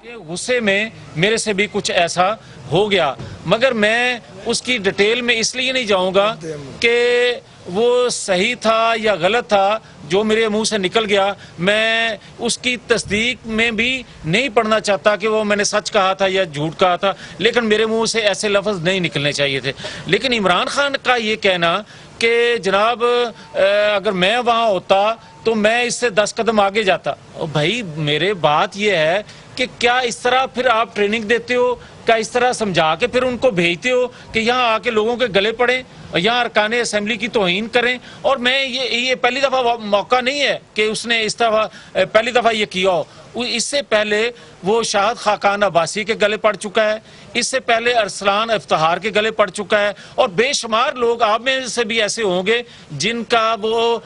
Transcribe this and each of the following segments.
غصے میں میرے سے بھی کچھ ایسا ہو گیا، مگر میں اس کی ڈیٹیل میں اس لیے نہیں جاؤں گا کہ وہ صحیح تھا یا غلط تھا جو میرے منہ سے نکل گیا۔ میں اس کی تصدیق میں بھی نہیں پڑھنا چاہتا کہ وہ میں نے سچ کہا تھا یا جھوٹ کہا تھا، لیکن میرے منہ سے ایسے لفظ نہیں نکلنے چاہیے تھے۔ لیکن عمران خان کا یہ کہنا کہ جناب اگر میں وہاں ہوتا تو میں اس سے 10 قدم آگے جاتا، بھائی میرے بات یہ ہے کہ کیا اس طرح پھر آپ ٹریننگ دیتے ہو، کیا اس طرح سمجھا کے پھر ان کو بھیجتے ہو کہ یہاں آ کے لوگوں کے گلے پڑیں، یہاں ارکان اسمبلی کی توہین کریں؟ اور میں یہ پہلی دفعہ موقع نہیں ہے کہ اس نے اس طرح پہلی دفعہ یہ کیا ہو، اس سے پہلے وہ شاہد خاقان عباسی کے گلے پڑ چکا ہے، اس سے پہلے ارسلان افتخار کے گلے پڑ چکا ہے، اور بے شمار لوگ آپ میں سے بھی ایسے ہوں گے جن کا وہ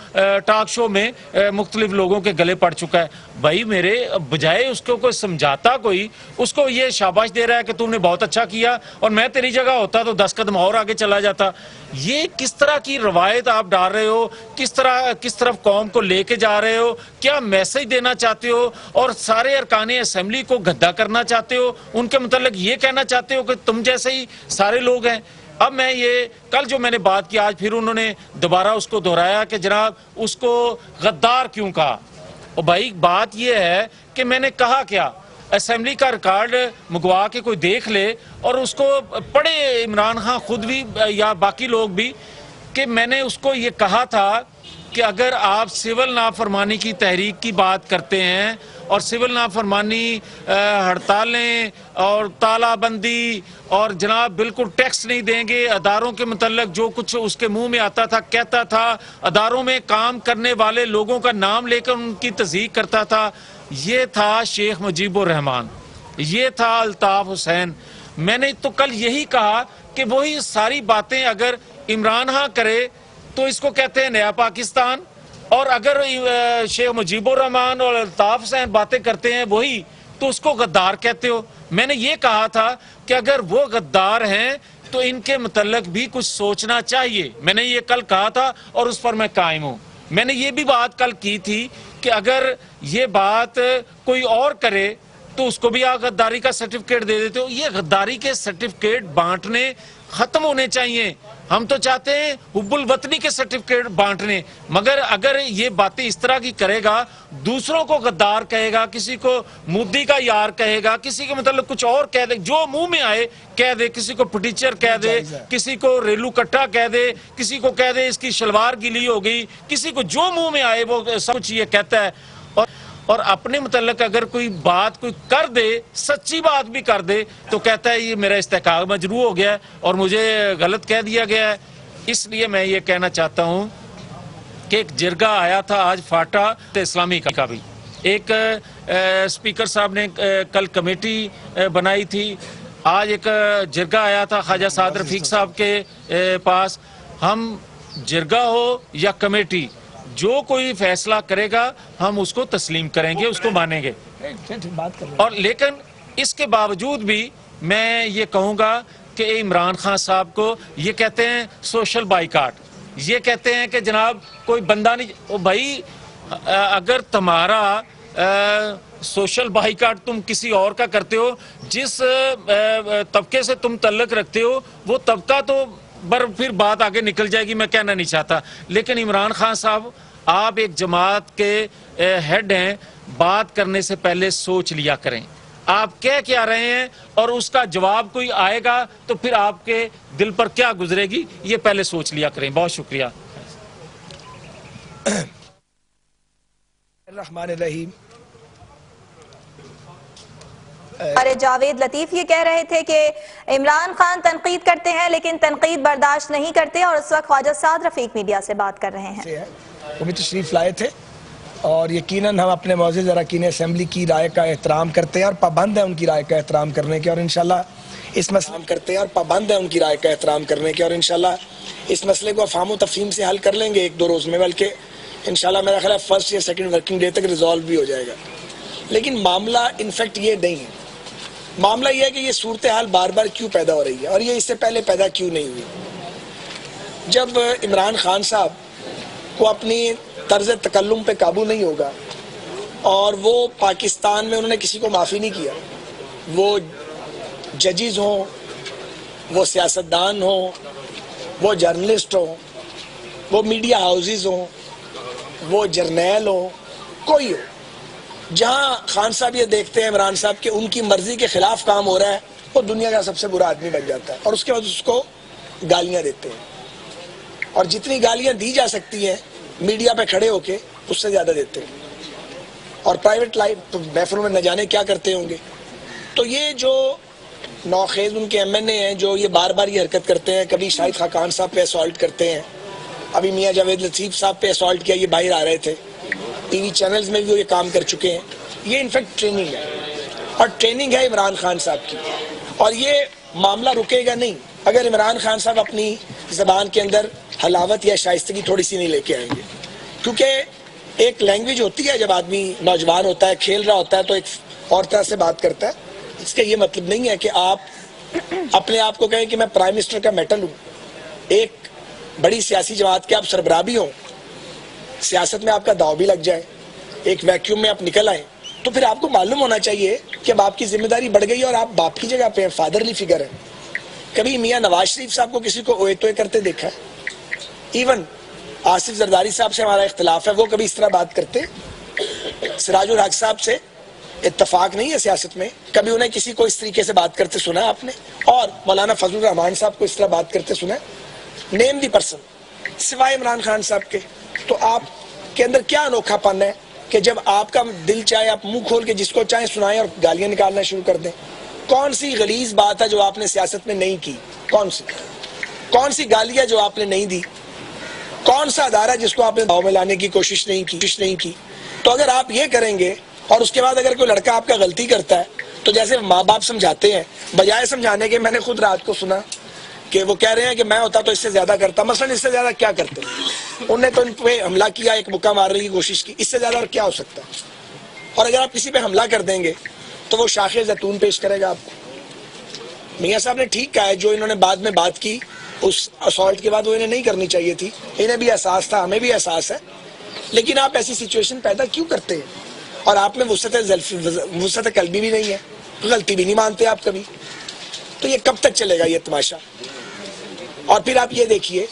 ٹاک شو میں مختلف لوگوں کے گلے پڑ چکا ہے۔ بھائی میرے بجائے اس کو کوئی سمجھاتا، کوئی اس کو یہ شاباش دے رہا ہے کہ تم نے بہت اچھا کیا اور میں تیری جگہ ہوتا تو 10 قدم اور آگے چلا جاتا۔ یہ کس طرح کی روایت آپ ڈال رہے ہو، کس طرف قوم کو لے کے جا رہے ہو، کیا میسج دینا چاہتے ہو؟ اور سارے ارکان اسمبلی کو گدھا کرنا چاہتے ہو، ان کے متعلق یہ کہنا چاہتے ہو کہ تم جیسے ہی سارے لوگ ہیں۔ اب میں یہ کل جو میں نے بات کی، آج پھر انہوں نے دوبارہ اس کو دہرایا کہ جناب اس کو غدار کیوں کہا۔ اور بھائی بات یہ ہے کہ میں نے کہا کیا، اسمبلی کا ریکارڈ منگوا کے کوئی دیکھ لے اور اس کو پڑھے عمران خان خود بھی یا باقی لوگ بھی، کہ میں نے اس کو یہ کہا تھا کہ اگر آپ سول نافرمانی کی تحریک کی بات کرتے ہیں اور سول نافرمانی ہڑتالیں اور تالہ بندی اور جناب بالکل ٹیکس نہیں دیں گے، اداروں کے متعلق جو کچھ اس کے منہ میں آتا تھا کہتا تھا، اداروں میں کام کرنے والے لوگوں کا نام لے کر ان کی تصدیق کرتا تھا، یہ تھا شیخ مجیب الرحمان، یہ تھا الطاف حسین۔ میں نے تو کل یہی کہا کہ وہی ساری باتیں اگر عمران خان کرے تو اس کو کہتے ہیں نیا پاکستان، اور اگر شیخ مجیب الرحمان اور الطاف حسین باتیں کرتے ہیں وہی تو اس کو غدار کہتے ہو۔ میں نے یہ کہا تھا کہ اگر وہ غدار ہیں تو ان کے متعلق بھی کچھ سوچنا چاہیے، میں نے یہ کل کہا تھا اور اس پر میں قائم ہوں۔ میں نے یہ بھی بات کل کی تھی کہ اگر یہ بات کوئی اور کرے تو اس کو بھی آپ غداری کا سرٹیفکیٹ دے دیتے ہو۔ یہ غداری کے سرٹیفکیٹ بانٹنے ختم ہونے چاہیے۔ ہم تو چاہتے ہیں حب الوطنی کے سرٹیفکیٹ بانٹنے، مگر اگر یہ باتیں اس طرح کی کرے گا، دوسروں کو غدار کہے گا، کسی کو مودی کا یار کہے گا، کسی کے مطلب کچھ اور کہہ دے، جو منہ میں آئے کہہ دے، کسی کو پٹیچر کہہ دے، کسی کو ریلو کٹا کہہ دے، کسی کو کہہ دے اس کی شلوار گیلی ہو گئی، کسی کو جو منہ میں آئے وہ سب کچھ یہ کہتا ہے۔ اور اپنے متعلق اگر کوئی بات کوئی کر دے، سچی بات بھی کر دے، تو کہتا ہے یہ میرا استحقاق مجروح ہو گیا ہے اور مجھے غلط کہہ دیا گیا ہے۔ اس لیے میں یہ کہنا چاہتا ہوں کہ ایک جرگہ آیا تھا آج فاٹا اسلامی کا بھی، ایک اسپیکر صاحب نے کل کمیٹی بنائی تھی، آج ایک جرگہ آیا تھا خواجہ سعد رفیق صاحب کے پاس۔ ہم جرگہ ہو یا کمیٹی، جو کوئی فیصلہ کرے گا ہم اس کو تسلیم کریں گے، اس کو مانیں گے۔ اور لیکن اس کے باوجود بھی میں یہ کہوں گا کہ عمران خان صاحب کو یہ کہتے ہیں سوشل بائیکاٹ، یہ کہتے ہیں کہ جناب کوئی بندہ نہیں۔ بھائی اگر تمہارا سوشل بائیکاٹ تم کسی اور کا کرتے ہو، جس طبقے سے تم تعلق رکھتے ہو وہ طبقہ تو پھر بات آگے نکل جائے گی، میں کہنا نہیں چاہتا، لیکن عمران خان صاحب آپ ایک جماعت کے ہیڈ ہیں، بات کرنے سے پہلے سوچ لیا کریں آپ کہہ کیا رہے ہیں، اور اس کا جواب کوئی آئے گا تو پھر آپ کے دل پر کیا گزرے گی یہ پہلے سوچ لیا کریں۔ بہت شکریہ۔ الرحمن الرحیم۔ جاوید لطیف یہ کہہ رہے تھے کہ عمران خان تنقید کرتے ہیں لیکن تنقید برداشت نہیں کرتے، اور اس وقت خواجہ سعد رفیق میڈیا سے بات کر رہے ہیں۔ وہ بھی تشریف لائے تھے، اور یقیناً ہم اپنے معزز اراکین اسمبلی کی رائے کا احترام کرتے ہیں اور پابند ہیں ان کی رائے کا احترام کرنے کے، اور انشاءاللہ اس مسئلے کرتے ہیں اور پابند ہیں ان کی رائے کا احترام کرنے کے، اور انشاءاللہ اس مسئلے کو افہام و تفہیم سے حل کر لیں گے 1-2 روز میں، بلکہ انشاءاللہ میرا خیال ہے 1 یا 2 ورکنگ ڈے تک ریزالو بھی ہو جائے گا۔ لیکن معاملہ انفیکٹ یہ نہیں ہے، معاملہ یہ ہے کہ یہ صورتحال بار بار کیوں پیدا ہو رہی ہے، اور یہ اس سے پہلے پیدا کیوں نہیں ہوئی۔ جب عمران خان صاحب کو اپنی طرز تکلم پہ قابو نہیں ہوگا، اور وہ پاکستان میں انہوں نے کسی کو معافی نہیں کیا، وہ ججز ہوں، وہ سیاستدان ہوں، وہ جرنلسٹ ہوں، وہ میڈیا ہاؤسز ہوں، وہ جرنیل ہوں، کوئی ہو، جہاں خان صاحب یہ دیکھتے ہیں عمران صاحب کہ ان کی مرضی کے خلاف کام ہو رہا ہے، وہ دنیا کا سب سے برا آدمی بن جاتا ہے اور اس کے بعد اس کو گالیاں دیتے ہیں، اور جتنی گالیاں دی جا سکتی ہیں میڈیا پہ کھڑے ہو کے اس سے زیادہ دیتے ہیں، اور پرائیویٹ لائف محفلوں میں نہ جانے کیا کرتے ہوں گے۔ تو یہ جو نوخیز ان کے ایم این اے ہیں جو یہ بار بار یہ حرکت کرتے ہیں، کبھی شاہد خاقان صاحب پہ اسالٹ کرتے ہیں، ابھی میاں جاوید لطیف صاحب پہ اسالٹ کیا، یہ باہر آ رہے تھے، ٹی وی چینلز میں بھی وہ یہ کام کر چکے ہیں۔ یہ انفیکٹ ٹریننگ ہے، اور ٹریننگ ہے عمران خان صاحب کی، اور یہ معاملہ رکے گا نہیں اگر عمران خان صاحب اپنی زبان کے اندر حلاوت یا شائستگی تھوڑی سی نہیں لے کے آئیں گے، کیونکہ ایک لینگویج ہوتی ہے، جب آدمی نوجوان ہوتا ہے، کھیل رہا ہوتا ہے، تو ایک اور طرح سے بات کرتا ہے۔ اس کا یہ مطلب نہیں ہے کہ آپ اپنے آپ کو کہیں کہ میں پرائم منسٹر کا میٹل ہوں، ایک بڑی سیاسی جماعت کے آپ سربراہ بھی ہوں، سیاست میں آپ کا داؤ بھی لگ جائے، ایک ویکیوم میں آپ نکل آئیں، تو پھر آپ کو معلوم ہونا چاہیے کہ اب آپ کی ذمہ داری بڑھ گئی ہے اور آپ باپ کی جگہ پہ ہیں، فادرلی فگر ہیں۔ کبھی میاں نواز شریف صاحب کو کسی کو اوئے توئے کرتے دیکھا ہے؟ ایون آصف زرداری صاحب سے ہمارا اختلاف ہے، وہ کبھی اس طرح بات کرتے؟ سراج الحق صاحب سے اتفاق نہیں ہے سیاست میں، کبھی انہیں کسی کو اس طریقے سے بات کرتے سنا ہے آپ نے؟ اور مولانا فضل الرحمان صاحب کو اس طرح بات کرتے سنا ہے؟ نیم دی پرسن سوائے عمران خان صاحب کے۔ تو آپ کے اندر کیا انوکھا پن ہے کہ جب آپ کا دل چاہے آپ منہ کھول کے جس کو چاہیں سنائیں اور گالیاں نکالنا شروع کر دیں؟ کون سی غلیظ بات ہے جو آپ نے سیاست میں نہیں کی؟ کون سی گالیاں جو آپ نے نہیں دی؟ کون سا ادارہ جس کو آپ نے داؤ میں لانے کی کوشش نہیں کی؟ تو اگر آپ یہ کریں گے اور اس کے بعد اگر کوئی لڑکا آپ کا غلطی کرتا ہے تو جیسے ماں باپ سمجھاتے ہیں، بجائے سمجھانے کے، میں نے خود رات کو سنا کہ وہ کہہ رہے ہیں کہ میں ہوتا تو اس سے زیادہ کرتا، مثلا اس سے زیادہ کیا کرتے؟ انہوں نے تو ان پہ حملہ کیا، ایک مکہ مارنے کی کوشش کی، اس سے زیادہ اور کیا ہو سکتا ہے؟ اور اگر آپ کسی پہ حملہ کر دیں گے تو وہ شاخ زیتون پیش کرے گا آپ کو۔ میاں صاحب نے ٹھیک کہا ہے، جو انہوں نے بعد میں بات کی اس اسالٹ کے بعد وہ انہیں نہیں کرنی چاہیے تھی، انہیں بھی احساس تھا، ہمیں بھی احساس ہے، لیکن آپ ایسی سچویشن پیدا کیوں کرتے ہیں؟ اور آپ میں وسعت قلبی بھی نہیں ہے، غلطی بھی نہیں مانتے آپ کبھی، تو یہ کب تک چلے گا یہ تماشا؟ اور پھر آپ یہ دیکھیے،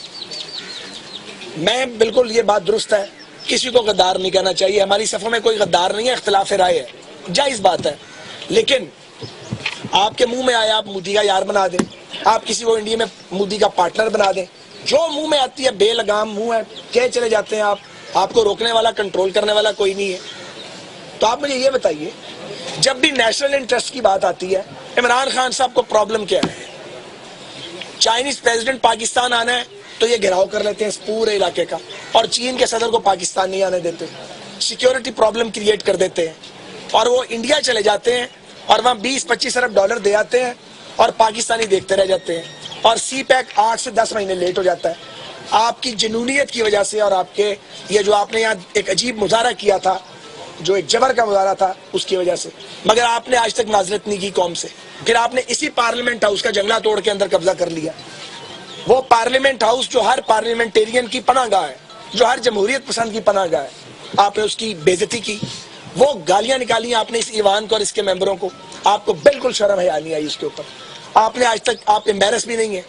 میں بالکل یہ بات درست ہے، کسی کو غدار نہیں کہنا چاہیے، ہماری صفوں میں کوئی غدار نہیں ہے، اختلاف رائے ہے، جائز بات ہے، لیکن آپ کے منہ میں آیا آپ مودی کا یار بنا دیں، آپ کسی کو انڈیا میں مودی کا پارٹنر بنا دیں، جو منہ میں آتی ہے بے لگام منہ ہے کہ چلے جاتے ہیں آپ کو روکنے والا، کنٹرول کرنے والا کوئی نہیں ہے۔ تو آپ مجھے یہ بتائیے، جب بھی نیشنل انٹرسٹ کی بات آتی ہے، عمران خان صاحب کو پرابلم کیا ہے؟ چائنیز پریزیڈنٹ پاکستان آنا ہے تو یہ گھیراؤ کر لیتے ہیں اس پورے علاقے کا، اور چین کے صدر کو پاکستان نہیں آنے دیتے، سیکیورٹی پرابلم کریٹ کر دیتے ہیں، اور وہ انڈیا چلے جاتے ہیں اور وہاں 20-25 ارب ڈالر دے آتے ہیں اور پاکستانی دیکھتے رہ جاتے ہیں، اور سی پیک 8 سے 10 مہینے لیٹ ہو جاتا ہے آپ کی جنونیت کی وجہ سے، اور آپ کے یہ جو آپ نے یہاں ایک عجیب مظاہرہ کیا تھا، جو ایک جبر کا مظاہرہ تھا، اس کی وجہ سے، مگر آپ نے آج تک معذرت نہیں کی قوم سے۔ پھر آپ نے اسی پارلیمنٹ ہاؤس کا جنگلہ توڑ کے اندر قبضہ کر لیا، وہ پارلیمنٹ ہاؤس جو ہر پارلیمنٹیرین کی پناہ گاہ ہے، جو ہر جمہوریت پسند کی پناہ گاہ ہے، آپ نے اس کی بے عزتی کی، وہ گالیاں نکالی آپ نے اس ایوان کو اور اس کے ممبروں کو، آپ کو بالکل شرم حیا نہیں آئی اس کے اوپر، آپ نے آج تک، آپ امبیرس بھی نہیں ہیں۔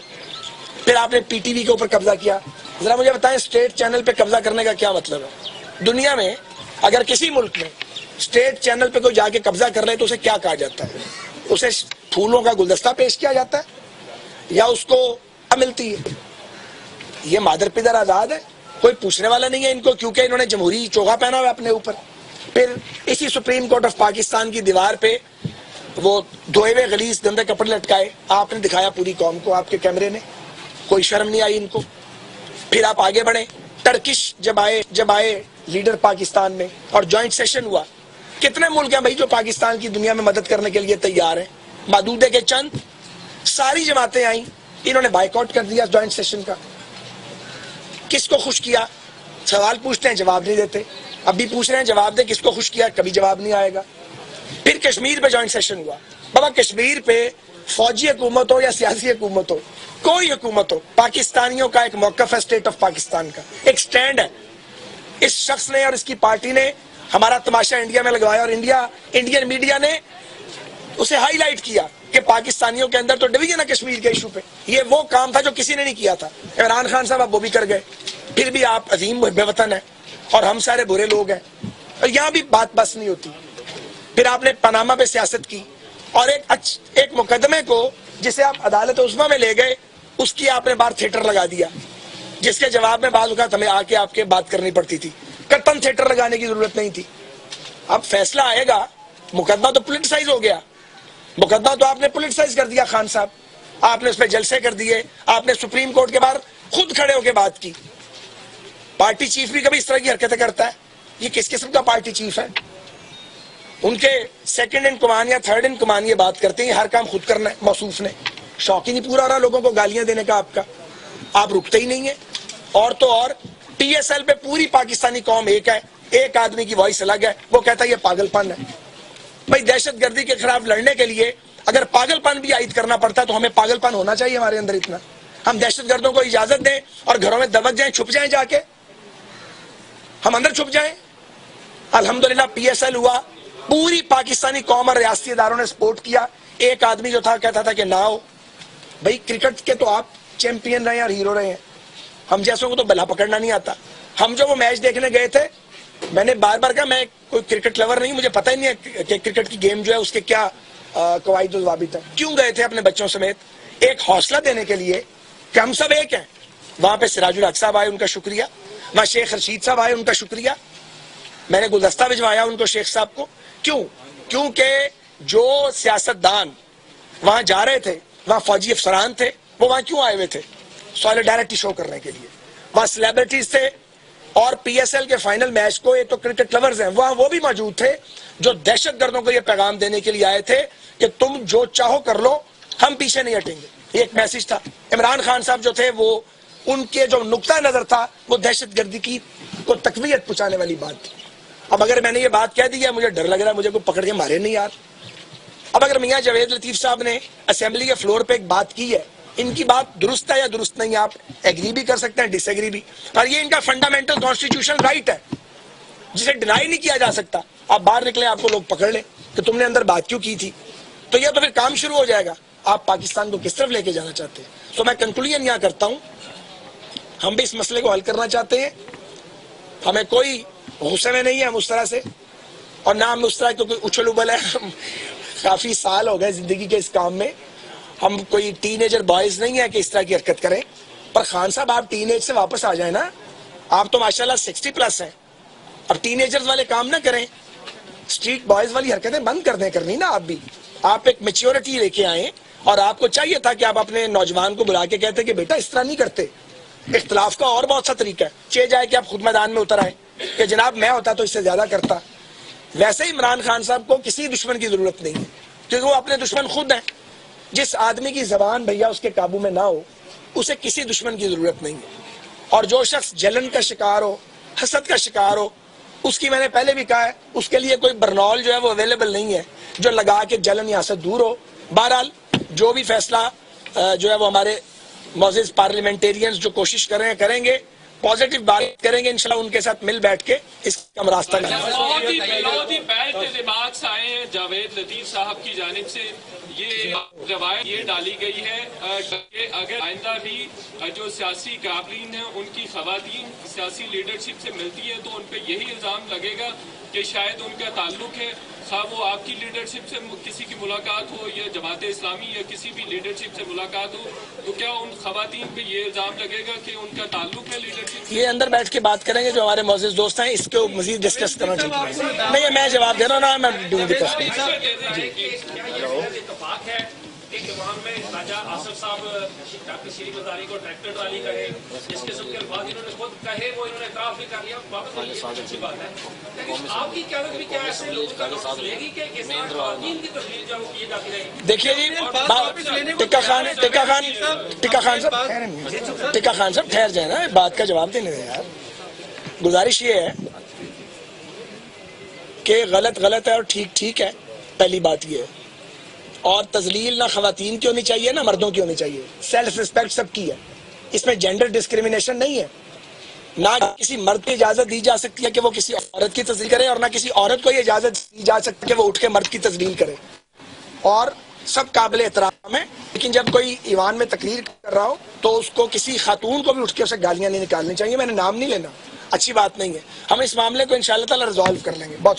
پھر آپ نے پی ٹی وی کے اوپر قبضہ کیا، ذرا مجھے بتائیں اسٹیٹ چینل پہ قبضہ کرنے کا کیا مطلب ہے؟ دنیا میں اگر کسی ملک میں اسٹیٹ چینل پہ کوئی جا کے قبضہ کر رہے تو اسے کیا کہا جاتا ہے؟ اسے پھولوں کا گلدستہ پیش کیا جاتا ہے یا اس کو ملتی ہے؟ یہ مادر پدر آزاد ہے، کوئی پوچھنے والا نہیں ہے ان کو، کیونکہ انہوں نے جمہوری چوغا پہنا ہوا اپنے اوپر۔ پھر اسی سپریم کورٹ آف پاکستان کی دیوار پہ وہ دھوئے ہوئے غلیظ گندے کپڑے لٹکائے، آپ نے دکھایا پوری قوم کو، آپ کے کیمرے نے، کوئی شرم نہیں آئی ان کو۔ پھر آپ آگے بڑھیں، ٹرکش جب آئے لیڈر پاکستان میں اور جوائنٹ سیشن ہوا، کتنے ملک ہیں بھائی جو پاکستان کی دنیا میں مدد کرنے کے لیے تیار ہیں؟ محدود ہے کہ چند، ساری جماعتیں آئیں، انہوں نے بائیکاٹ کر دیا جوائنٹ سیشن کا۔ کس کو خوش کیا؟ سوال پوچھتے ہیں جواب نہیں دیتے، اب بھی پوچھ رہے ہیں جواب دے، کس کو خوش کیا؟ کبھی جواب نہیں آئے گا۔ پھر کشمیر پہ جوائنٹ سیشن ہوا، بابا کشمیر پہ فوجی حکومت ہو یا سیاسی حکومت ہو، کوئی حکومت ہو، پاکستانیوں کا ایک موقف ہے اسٹیٹ آف پاکستان کا، ایک سٹینڈ ہے۔ اس شخص نے اور اس کی پارٹی نے ہمارا تماشا انڈیا میں لگوایا، اور انڈین میڈیا نے اسے ہائی لائٹ کیا کہ پاکستانیوں کے اندر تو ڈویژن ہے کشمیر کے ایشو پہ. یہ وہ کام تھا جو کسی نے نہیں کیا تھا. عمران خان صاحب اب وہ بھی کر گئے. پھر بھی آپ عظیم محب وطن ہیں اور ہم سارے برے لوگ ہیں, اور یہاں بھی بات بس نہیں ہوتی. پھر آپ نے پاناما پہ سیاست کی اور ایک مقدمے کو جسے آپ عدالت عظمیٰ میں لے گئے, اس کی آپ نے بار تھیٹر لگا دیا, جس کے جواب میں بعض اوقات ہمیں آ کے آپ کے بات کرنی پڑتی تھی. قطعاً تھیٹر لگانے کی ضرورت نہیں تھی. اب فیصلہ آئے گا. مقدمہ تو پولیٹیسائز ہو گیا, مقدمہ تو آپ نے پولیٹیسائز کر دیا. خان صاحب آپ نے اس پہ جلسے کر دیے, آپ نے سپریم کورٹ کے باہر خود کھڑے ہو کے بات کی. پارٹی چیف بھی کبھی اس طرح کی حرکتیں کرتا ہے؟ یہ کس قسم کا پارٹی چیف ہے؟ ان کے سیکنڈ ان کمان یا تھرڈ ان کمان یہ بات کرتے ہیں ہر کام خود کرنا ہے. موصوف نے شوق ہی نہیں پورا رہا لوگوں کو گالیاں دینے کا آپ کا, آپ رکتے ہی نہیں ہیں. اور تو اور پی ایس ایل پہ پوری پاکستانی قوم ایک ہے, ایک آدمی کی وائس الگ ہے, وہ کہتا ہے یہ پاگل پن ہے. بھائی دہشت گردی کے خلاف لڑنے کے لیے اگر پاگل پن بھی عائد کرنا پڑتا ہے تو ہمیں پاگل پن ہونا چاہیے ہمارے اندر اتنا. ہم دہشت گردوں کو اجازت دیں اور گھروں میں دبک جائیں, چھپ جائیں, جا کے ہم اندر چھپ جائیں. الحمدللہ پی ایس ایل ہوا, پوری پاکستانی قوم اور ریاستی اداروں نے سپورٹ کیا. ایک آدمی جو تھا کہتا تھا کہ نہ ہو. بھائی کرکٹ کے تو آپ چیمپئن رہے ہیں اور ہیرو رہے ہیں, ہم جیسوں کو تو بلا پکڑنا نہیں آتا. ہم جو وہ میچ دیکھنے گئے تھے, میں نے بار بار کہا میں کوئی کرکٹ لور نہیں, مجھے پتہ ہی نہیں ہے کہ کرکٹ کی گیم جو ہے اس کے کیا قواعد و ضوابط ہیں. کیوں گئے تھے اپنے بچوں سمیت؟ ایک حوصلہ دینے کے لیے کہ ہم سب ایک ہیں. وہاں پہ سراج الحق صاحب آئے, ان کا شکریہ. وہاں شیخ رشید صاحب آئے, ان کا شکریہ. میں نے گلدستہ بھجوایا ان کو, شیخ صاحب کو. کیونکہ جو سیاستدان وہاں جا رہے تھے, وہاں فوجی افسران تھے, وہ وہاں کیوں آئے ہوئے تھے؟ سولیڈیرٹی شو کرنے کے لیے. وہاں سیلیبریٹیز تھے, اور پی ایس ایل کے فائنل میچ کو یہ تو کرکٹ لورز ہیں, وہاں وہ بھی موجود تھے جو دہشت گردوں کو یہ پیغام دینے کے لیے آئے تھے کہ تم جو چاہو کر لو, ہم پیچھے نہیں ہٹیں گے. یہ ایک میسج تھا. عمران خان صاحب جو تھے, وہ ان کے جو نقطہ نظر تھا وہ دہشت گردی کی کو تقویت پہنچانے والی بات تھی. اب اگر میں نے یہ بات کہہ دی ہے, مجھے ڈر لگ رہا ہے مجھے کوئی پکڑ کے مارے نہیں یار. اب اگر میاں جاوید لطیف صاحب نے اسمبلی کے فلور پہ ایک بات کی ہے, ان کی بات درست ہے یا درست نہیں, آپ ایگری بھی کر سکتے ہیں, ڈس ایگری بھی, اور یہ ان کا فنڈامنٹل کانسٹیٹیوشن رائٹ ہے جسے ڈینائی نہیں کیا جا سکتا. آپ باہر نکلیں, آپ کو لوگ پکڑ لیں کہ تم نے اندر بات کیوں کی تھی, تو یہ تو پھر کام شروع ہو جائے گا. آپ پاکستان کو کس طرف لے کے جانا چاہتے ہیں؟ تو میں کنکلوژن یہاں کرتا ہوں, ہم بھی اس مسئلے کو حل کرنا چاہتے ہیں. ہمیں کوئی غصے میں نہیں ہے ہم اس طرح سے, اور نہ ہم اس طرح کیونکہ اچھل ابل ہے. کافی سال ہو گئے زندگی کے اس کام میں, ہم کوئی ٹین ایجر بوائز نہیں ہے کہ اس طرح کی حرکت کریں. پر خان صاحب آپ ٹین ایج سے واپس آ جائیں نا, آپ تو ماشاءاللہ 60+ ہیں, اب ٹین ایجرز والے کام نہ کریں, اسٹریٹ بوائز والی حرکتیں بند کر دیں کرنی نا. آپ بھی آپ ایک میچیورٹی لے کے آئیں, اور آپ کو چاہیے تھا کہ آپ اپنے نوجوان کو بلا کے کہتے کہ بیٹا اس طرح نہیں کرتے, اختلاف کا اور بہت سا طریقہ ہے. چاہے جائے کہ آپ خود میدان میں اتر آئیں کہ جناب میں ہوتا تو اس سے زیادہ کرتا. ویسے ہی عمران خان صاحب کو کسی دشمن کی ضرورت نہیں ہے, کیونکہ وہ اپنے دشمن خود ہیں. جس آدمی کی زبان بھیا اس کے قابو میں نہ ہو, اسے کسی دشمن کی ضرورت نہیں ہے. اور جو شخص جلن کا شکار ہو, حسد کا شکار ہو, اس کی میں نے پہلے بھی کہا ہے, اس کے لیے کوئی برنول جو ہے وہ اویلیبل نہیں ہے جو لگا کے جلن یا حسد دور ہو. بہرحال جو بھی فیصلہ جو ہے وہ ہمارے معزز پارلیمنٹیرینز جو کوشش کر رہے ہیں کریں گے, پازیٹیو بات کریں گے انشاءاللہ, ان کے ساتھ مل بیٹھ کے اس کا راستہ کریں گے. بہت ہی بیڈ ریمارکس آئے ہیں جاوید لطیف صاحب کی جانب سے. یہ روایت یہ ڈالی گئی ہے کہ اگر آئندہ بھی جو سیاسی قابلین ہیں ان کی خواتین سیاسی لیڈرشپ سے ملتی ہے تو ان پہ یہی الزام لگے گا کہ شاید ان کا تعلق ہے, خواہ وہ آپ کی لیڈرشپ سے کسی کی ملاقات ہو یا جماعت اسلامی یا کسی بھی لیڈرشپ سے ملاقات ہو, تو کیا ان خواتین پہ یہ الزام لگے گا کہ ان کا تعلق ہے لیڈرشپ سے؟ یہ اندر بیٹھ کے بات کریں گے جو ہمارے معزز دوست ہیں, اس کو مزید ڈسکس کرنا چاہیے. نہیں میں جواب دے رہا ہوں نا, میں ڈوں گی اتفاق ہے کہ وہاں میں راجہ آصف صاحب ڈاکٹر شری مزاری کو ٹریکٹر ٹرالی کہے, اس قسم کے الفاظ انہوں نے خود کہے, وہ انہوں نے اعتراف بھی کر لیا, واپس اچھی بات ہے. لیکن آپ کی قیادت بھی کیا ایسے لوگوں کا نوٹس لے گی کہ اس طرح خواتین کی تبدیل جو کی جاتی رہے گی؟ دیکھیے جی, ٹکا خان صاحب ٹھہر جائے نا, بات کا جواب دینے دیں یار. گزارش یہ ہے کہ غلط غلط ہے اور ٹھیک ٹھیک ہے, پہلی بات یہ ہے. اور تذلیل نہ خواتین کی ہونی چاہیے نہ مردوں کی ہونی چاہیے, سیلف ریسپیکٹ سب کی ہے. اس میں جینڈر ڈسکریمنیشن نہیں ہے. نہ کسی مرد کی اجازت دی جا سکتی ہے کہ وہ کسی عورت کی تذلیل کرے, اور نہ کسی عورت کو یہ اجازت دی جا سکتی ہے کہ وہ اٹھ کے مرد کی تذلیل کرے. اور سب قابل احترام ہے، لیکن جب کوئی ایوان میں تقریر کر رہا ہو تو اس کو کسی خاتون کو بھی اٹھ کے اسے گالیاں نہیں نکالنی چاہیے. میں نے نام نہیں لینا، اچھی بات نہیں ہے. ہم اس معاملے کو انشاءاللہ تعالی ریزالو کر لیں گے. بہت